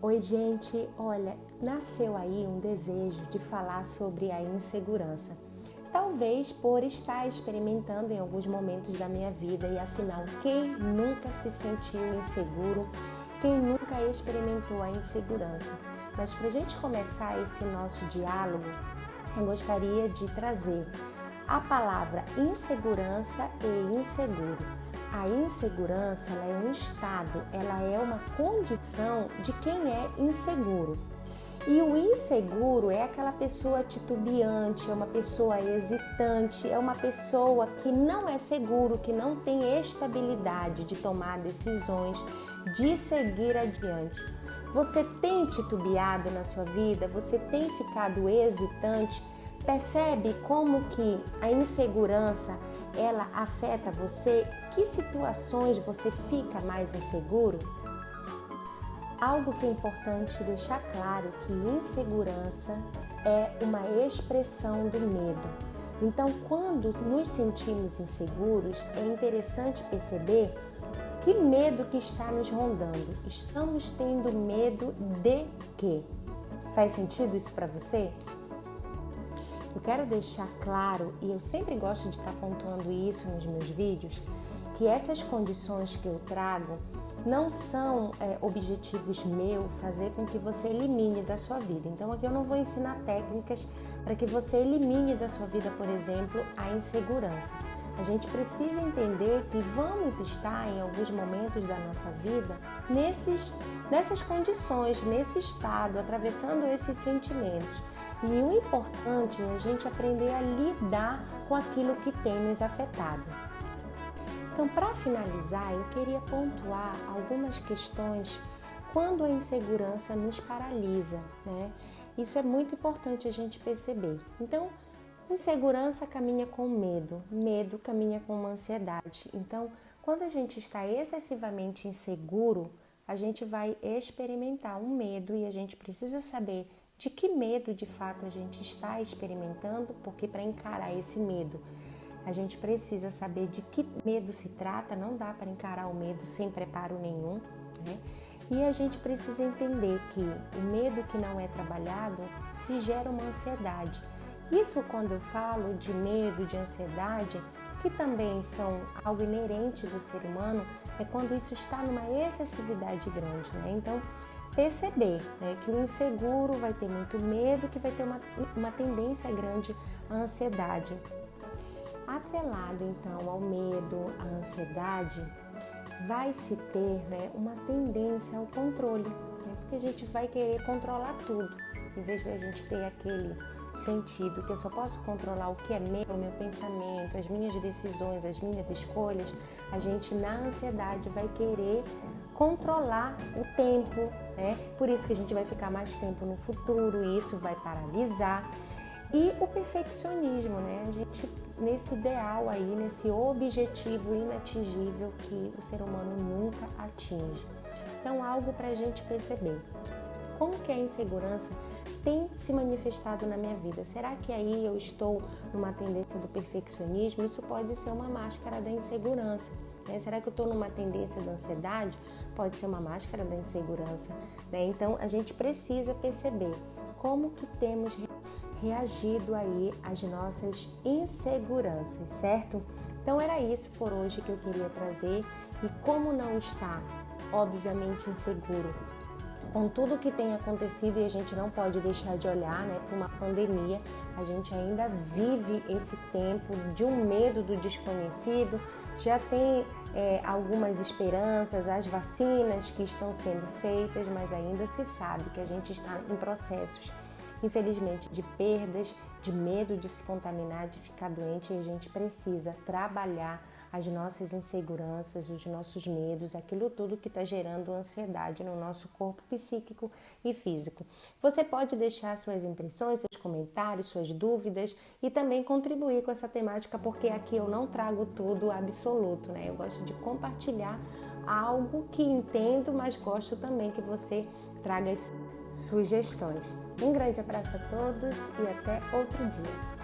Oi, gente! Olha, nasceu aí um desejo de falar sobre a insegurança. Talvez por estar experimentando em alguns momentos da minha vida e afinal, quem nunca se sentiu inseguro? Quem nunca experimentou a insegurança? Mas para a gente começar esse nosso diálogo, eu gostaria de trazer a palavra insegurança e inseguro. A insegurança ela é um estado, ela é uma condição de quem é inseguro. E o inseguro é aquela pessoa titubeante, é uma pessoa hesitante, é uma pessoa que não é seguro, que não tem estabilidade de tomar decisões, de seguir adiante. Você tem titubeado na sua vida? Você tem ficado hesitante? Percebe como que a insegurança ela afeta você? Que situações você fica mais inseguro? Algo que é importante deixar claro que insegurança é uma expressão do medo. Então, quando nos sentimos inseguros, é interessante perceber que medo que está nos rondando. Estamos tendo medo de quê? Faz sentido isso para você? Eu quero deixar claro, e eu sempre gosto de estar pontuando isso nos meus vídeos, que essas condições que eu trago não são objetivos meus fazer com que você elimine da sua vida. Então aqui eu não vou ensinar técnicas para que você elimine da sua vida, por exemplo, a insegurança. A gente precisa entender que vamos estar em alguns momentos da nossa vida nessas condições, nesse estado, atravessando esses sentimentos. E o importante é a gente aprender a lidar com aquilo que tem nos afetado. Então, para finalizar, eu queria pontuar algumas questões quando a insegurança nos paralisa, né? Isso é muito importante a gente perceber. Então, insegurança caminha com medo, medo caminha com uma ansiedade. Então, quando a gente está excessivamente inseguro, a gente vai experimentar um medo e a gente precisa saber de que medo de fato a gente está experimentando, porque para encarar esse medo, a gente precisa saber de que medo se trata, não dá para encarar o medo sem preparo nenhum, né? E a gente precisa entender que o medo que não é trabalhado se gera uma ansiedade. Isso quando eu falo de medo, de ansiedade, que também são algo inerente do ser humano, é quando isso está numa excessividade grande, né? Então, perceber, né, que o inseguro vai ter muito medo, que vai ter uma tendência grande à ansiedade. Atrelado então ao medo, à ansiedade, vai se ter, né, uma tendência ao controle, né, porque a gente vai querer controlar tudo, em vez de a gente ter aquele sentido que eu só posso controlar o que é meu pensamento, as minhas decisões, as minhas escolhas. A gente na ansiedade vai querer controlar o tempo, né? Por isso que a gente vai ficar mais tempo no futuro e isso vai paralisar. E o perfeccionismo, né? A gente nesse ideal aí, nesse objetivo inatingível que o ser humano nunca atinge. Então, algo para a gente perceber. Como que a insegurança tem se manifestado na minha vida? Será que aí eu estou numa tendência do perfeccionismo? Isso pode ser uma máscara da insegurança, né? Será que eu estou numa tendência da ansiedade? Pode ser uma máscara da insegurança, né? Então, a gente precisa perceber como que temos reagido aí às nossas inseguranças, certo? Então, era isso por hoje que eu queria trazer. E como não estar, obviamente, inseguro com tudo que tem acontecido, e a gente não pode deixar de olhar, né, para uma pandemia, a gente ainda vive esse tempo de um medo do desconhecido, já tem algumas esperanças, as vacinas que estão sendo feitas, mas ainda se sabe que a gente está em processos, infelizmente, de perdas, de medo de se contaminar, de ficar doente, e a gente precisa trabalhar as nossas inseguranças, os nossos medos, aquilo tudo que está gerando ansiedade no nosso corpo psíquico e físico. Você pode deixar suas impressões, seus comentários, suas dúvidas e também contribuir com essa temática, porque aqui eu não trago tudo absoluto, né? Eu gosto de compartilhar algo que entendo, mas gosto também que você traga as sugestões. Um grande abraço a todos e até outro dia.